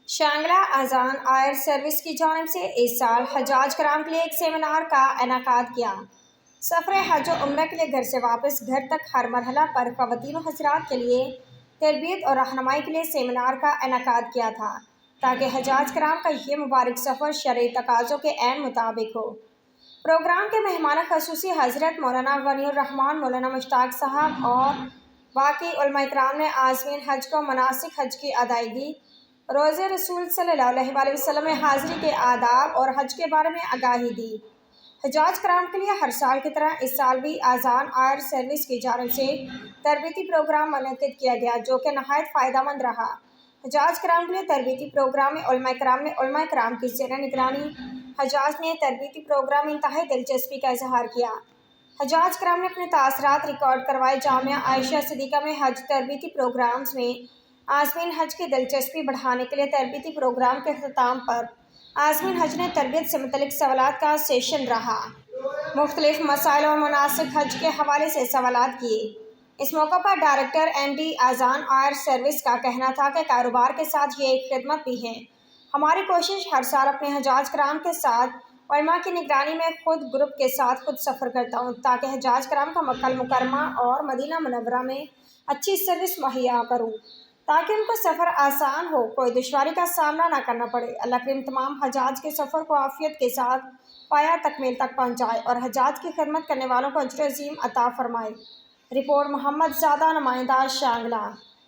شانگلہ اذان آئر سروس کی جانب سے اس سال حجاج کرام کے لیے ایک سیمینار کا انعقاد کیا۔ سفر حج و عمرہ کے لیے گھر سے واپس گھر تک ہر مرحلہ پر خواتین و حضرات کے لیے تربیت اور رہنمائی کے لیے سیمینار کا انعقاد کیا تھا تاکہ حجاج کرام کا یہ مبارک سفر شرعی تقاضوں کے عین مطابق ہو۔ پروگرام کے مہمان خصوصی حضرت مولانا غنی الرحمن مولانا مشتاق صاحب اور باقی علماء کرام نے عازمین حج کو مناسک حج کی ادائیگی، روزہ رسول صلی اللہ علیہ وسلم میں حاضری کے آداب اور حج کے بارے میں آگاہی دی۔ حجاج کرام کے لیے ہر سال کی طرح اس سال بھی اذان آئر سروس کی جانب سے تربیتی پروگرام منعقد کیا گیا جو کہ نہایت فائدہ مند رہا۔ حجاج کرام کے لیے تربیتی پروگرام میں علماء کرام کی زیر نگرانی حجاج نے تربیتی پروگرام میں انتہائی دلچسپی کا اظہار کیا۔ حجاج کرام نے اپنے تاثرات ریکارڈ کروائے۔ جامعہ عائشہ صدیقہ میں حج تربیتی پروگرامز میں عازمین حج کی دلچسپی بڑھانے کے لیے تربیتی پروگرام کے اختتام پر عازمین حج نے تربیت سے متعلق سوالات کا سیشن رہا۔ مختلف مسائل اور مناسک حج کے حوالے سے سوالات کیے۔ اس موقع پر ڈائریکٹر MD اذان آئر سروس کا کہنا تھا کہ کاروبار کے ساتھ یہ ایک خدمت بھی ہے۔ ہماری کوشش ہر سال اپنے حجاج کرام کے ساتھ علماء کی نگرانی میں خود گروپ کے ساتھ خود سفر کرتا ہوں تاکہ حجاج کرام کو مکہ المکرمہ اور مدینہ منورہ میں اچھی سروس مہیا کروں تاکہ ان کو سفر آسان ہو، کوئی دشواری کا سامنا نہ کرنا پڑے۔ اللہ کریم تمام حجاج کے سفر کو عافیت کے ساتھ پایہ تکمیل تک پہنچائے اور حجاج کی خدمت کرنے والوں کو اجر عظیم عطا فرمائے۔ رپورٹ محمد زادہ، نمائندہ شانگلہ۔